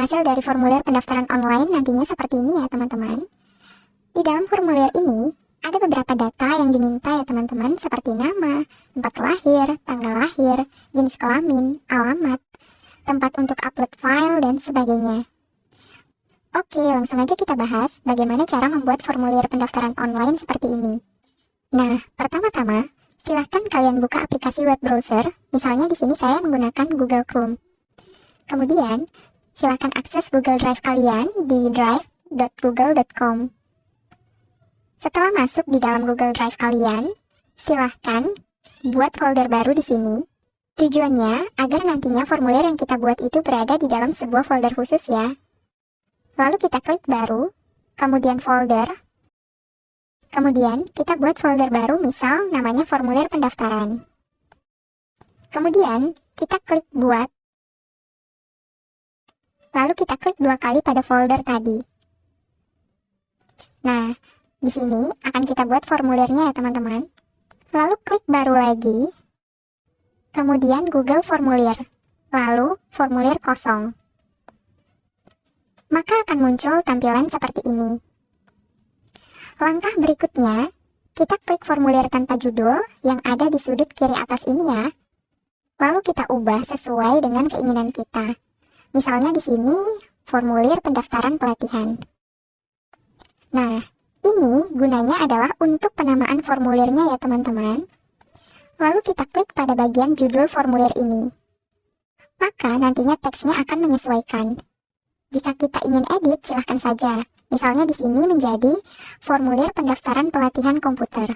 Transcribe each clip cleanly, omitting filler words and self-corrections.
hasil dari formulir pendaftaran online nantinya seperti ini ya teman-teman. Di dalam formulir ini, ada beberapa data yang diminta ya teman-teman, seperti nama, tempat lahir, tanggal lahir, jenis kelamin, alamat, tempat untuk upload file, dan sebagainya. Oke, langsung aja kita bahas bagaimana cara membuat formulir pendaftaran online seperti ini. Nah, pertama-tama, silahkan kalian buka aplikasi web browser, misalnya di sini saya menggunakan Google Chrome. Kemudian, silahkan akses Google Drive kalian di drive.google.com. Setelah masuk di dalam Google Drive kalian, silahkan buat folder baru di sini. Tujuannya agar nantinya formulir yang kita buat itu berada di dalam sebuah folder khusus ya. Lalu kita klik baru, kemudian folder. Kemudian kita buat folder baru, misal namanya formulir pendaftaran. Kemudian kita klik buat. Lalu kita klik 2 kali pada folder tadi. Nah, di sini akan kita buat formulirnya ya teman-teman. Lalu klik baru lagi. Kemudian Google Formulir. Lalu formulir kosong. Maka akan muncul tampilan seperti ini. Langkah berikutnya, kita klik formulir tanpa judul yang ada di sudut kiri atas ini ya. Lalu kita ubah sesuai dengan keinginan kita. Misalnya di sini, formulir pendaftaran pelatihan. Nah, ini gunanya adalah untuk penamaan formulirnya ya teman-teman. Lalu kita klik pada bagian judul formulir ini. Maka nantinya teksnya akan menyesuaikan. Jika kita ingin edit, silahkan saja. Misalnya di sini menjadi formulir pendaftaran pelatihan komputer.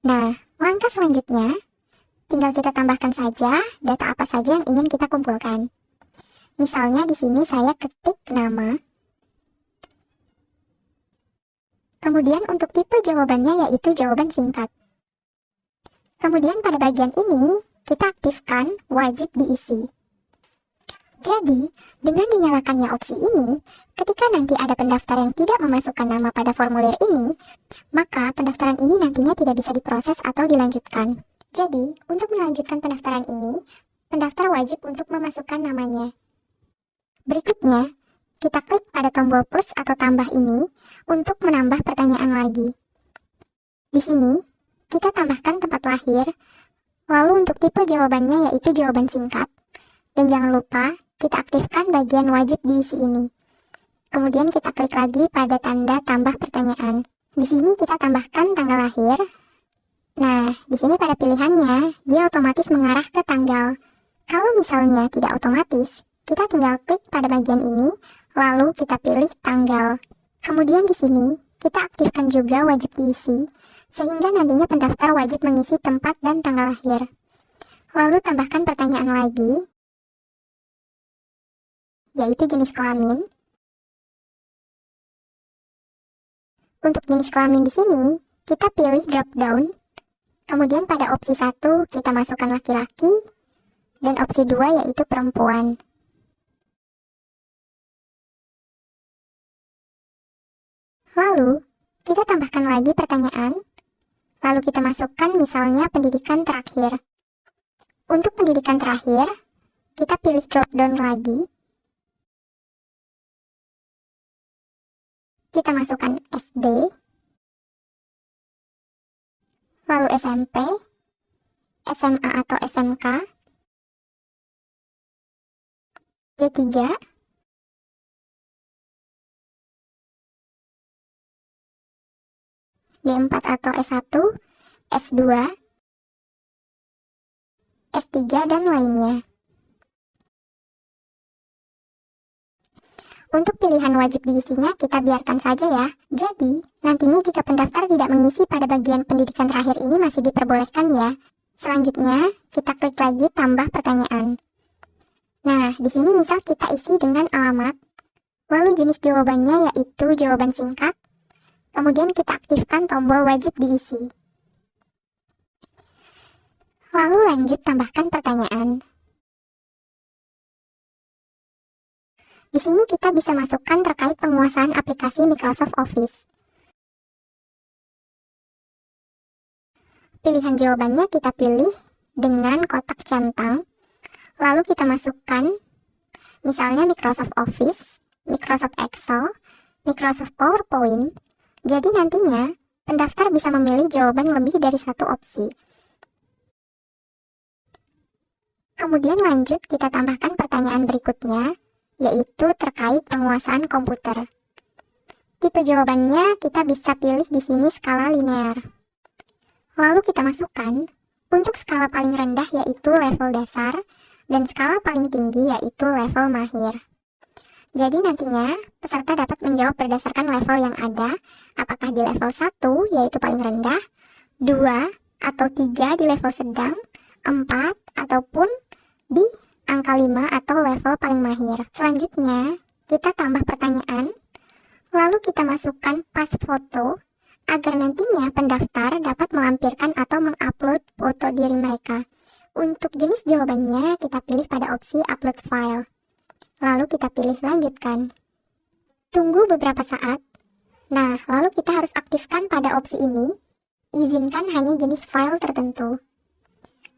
Nah, langkah selanjutnya, tinggal kita tambahkan saja data apa saja yang ingin kita kumpulkan. Misalnya di sini saya ketik nama. Kemudian untuk tipe jawabannya yaitu jawaban singkat. Kemudian pada bagian ini, kita aktifkan wajib diisi. Jadi, dengan dinyalakannya opsi ini, ketika nanti ada pendaftar yang tidak memasukkan nama pada formulir ini, maka pendaftaran ini nantinya tidak bisa diproses atau dilanjutkan. Jadi, untuk melanjutkan pendaftaran ini, pendaftar wajib untuk memasukkan namanya. Berikutnya, kita klik pada tombol plus atau tambah ini untuk menambah pertanyaan lagi. Di sini, kita tambahkan tempat lahir, lalu untuk tipe jawabannya yaitu jawaban singkat, dan jangan lupa kita aktifkan bagian wajib diisi ini. Kemudian kita klik lagi pada tanda tambah pertanyaan. Di sini kita tambahkan tanggal lahir. Nah, di sini pada pilihannya, dia otomatis mengarah ke tanggal. Kalau misalnya tidak otomatis, kita tinggal klik pada bagian ini, lalu kita pilih tanggal. Kemudian di sini, kita aktifkan juga wajib diisi, sehingga nantinya pendaftar wajib mengisi tempat dan tanggal lahir. Lalu tambahkan pertanyaan lagi, yaitu jenis kelamin. Untuk jenis kelamin di sini, kita pilih drop down. Kemudian pada opsi 1 kita masukkan laki-laki, dan opsi 2 yaitu perempuan. Lalu, kita tambahkan lagi pertanyaan, lalu kita masukkan misalnya pendidikan terakhir. Untuk pendidikan terakhir, kita pilih drop down lagi. Kita masukkan SD, lalu SMP, SMA atau SMK, D3, D4 atau S1, S2, S3, dan lainnya. Untuk pilihan wajib diisinya kita biarkan saja ya. Jadi, nantinya jika pendaftar tidak mengisi pada bagian pendidikan terakhir ini masih diperbolehkan ya. Selanjutnya, kita klik lagi tambah pertanyaan. Nah, di sini misal kita isi dengan alamat, lalu jenis jawabannya yaitu jawaban singkat, kemudian kita aktifkan tombol wajib diisi. Lalu lanjut tambahkan pertanyaan. Di sini kita bisa masukkan terkait penguasaan aplikasi Microsoft Office. Pilihan jawabannya kita pilih dengan kotak centang, lalu kita masukkan misalnya Microsoft Office, Microsoft Excel, Microsoft PowerPoint. Jadi nantinya, pendaftar bisa memilih jawaban lebih dari satu opsi. Kemudian lanjut kita tambahkan pertanyaan berikutnya, yaitu terkait penguasaan komputer. Tipe jawabannya kita bisa pilih di sini skala linear. Lalu kita masukkan, untuk skala paling rendah yaitu level dasar, dan skala paling tinggi yaitu level mahir. Jadi nantinya, peserta dapat menjawab berdasarkan level yang ada, apakah di level 1 yaitu paling rendah, 2 atau 3 di level sedang, 4 ataupun di angka 5 atau level paling mahir. Selanjutnya, kita tambah pertanyaan, lalu kita masukkan pas foto, agar nantinya pendaftar dapat melampirkan atau mengupload foto diri mereka. Untuk jenis jawabannya, kita pilih pada opsi upload file. Lalu kita pilih lanjutkan. Tunggu beberapa saat. Nah, lalu kita harus aktifkan pada opsi ini, izinkan hanya jenis file tertentu.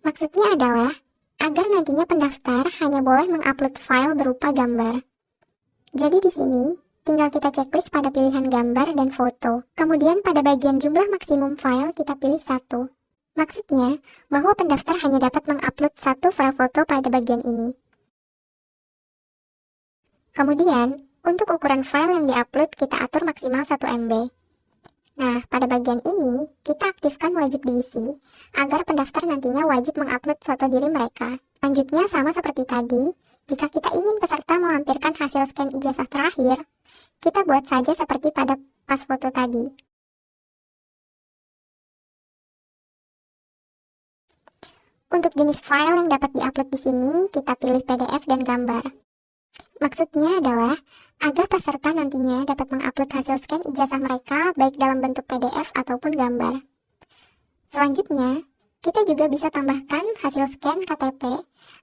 Maksudnya adalah, agar nantinya pendaftar hanya boleh mengupload file berupa gambar. Jadi di sini, tinggal kita checklist pada pilihan gambar dan foto. Kemudian pada bagian jumlah maksimum file kita pilih 1. Maksudnya, bahwa pendaftar hanya dapat mengupload 1 file foto pada bagian ini. Kemudian, untuk ukuran file yang diupload kita atur maksimal 1 MB. Nah, pada bagian ini, kita aktifkan wajib diisi, agar pendaftar nantinya wajib mengupload foto diri mereka. Lanjutnya sama seperti tadi, jika kita ingin peserta melampirkan hasil scan ijazah terakhir, kita buat saja seperti pada pas foto tadi. Untuk jenis file yang dapat diupload di sini, kita pilih PDF dan gambar. Maksudnya adalah, agar peserta nantinya dapat mengupload hasil scan ijazah mereka baik dalam bentuk PDF ataupun gambar. Selanjutnya, kita juga bisa tambahkan hasil scan KTP,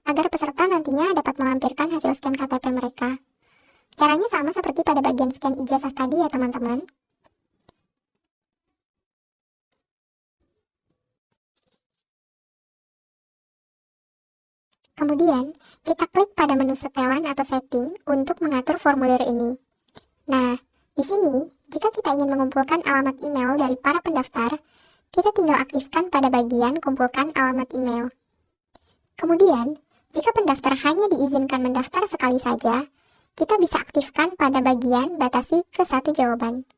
agar peserta nantinya dapat melampirkan hasil scan KTP mereka. Caranya sama seperti pada bagian scan ijazah tadi ya teman-teman. Kemudian, kita klik pada menu setelan atau setting untuk mengatur formulir ini. Nah, di sini, jika kita ingin mengumpulkan alamat email dari para pendaftar, kita tinggal aktifkan pada bagian kumpulkan alamat email. Kemudian, jika pendaftar hanya diizinkan mendaftar sekali saja, kita bisa aktifkan pada bagian batasi ke 1 jawaban.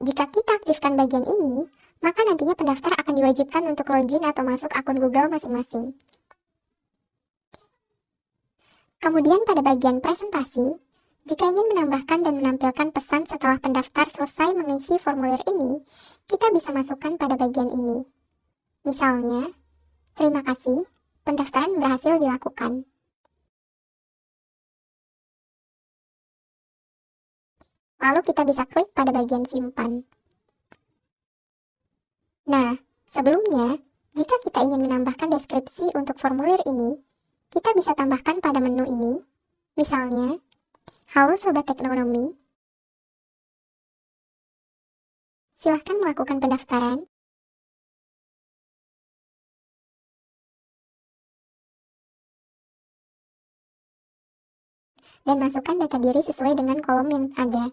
Jika kita aktifkan bagian ini, maka nantinya pendaftar akan diwajibkan untuk login atau masuk akun Google masing-masing. Kemudian pada bagian presentasi, jika ingin menambahkan dan menampilkan pesan setelah pendaftar selesai mengisi formulir ini, kita bisa masukkan pada bagian ini. Misalnya, terima kasih, pendaftaran berhasil dilakukan. Lalu kita bisa klik pada bagian simpan. Nah, sebelumnya, jika kita ingin menambahkan deskripsi untuk formulir ini, kita bisa tambahkan pada menu ini, misalnya, halo Sobat Teknonomi, silahkan melakukan pendaftaran. Dan masukkan data diri sesuai dengan kolom yang ada.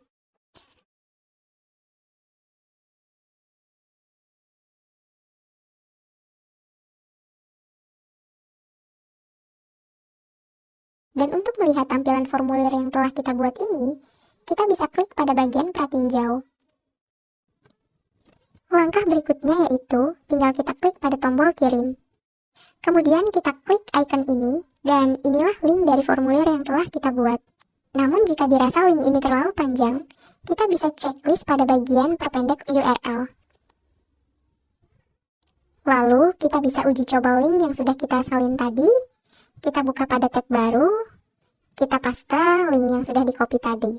Dan untuk melihat tampilan formulir yang telah kita buat ini, kita bisa klik pada bagian pratinjau. Langkah berikutnya yaitu, tinggal kita klik pada tombol kirim. Kemudian kita klik icon ini, dan inilah link dari formulir yang telah kita buat. Namun jika dirasa link ini terlalu panjang, kita bisa checklist pada bagian perpendek URL. Lalu kita bisa uji coba link yang sudah kita salin tadi. Kita buka pada tab baru, kita paste link yang sudah di-copy tadi.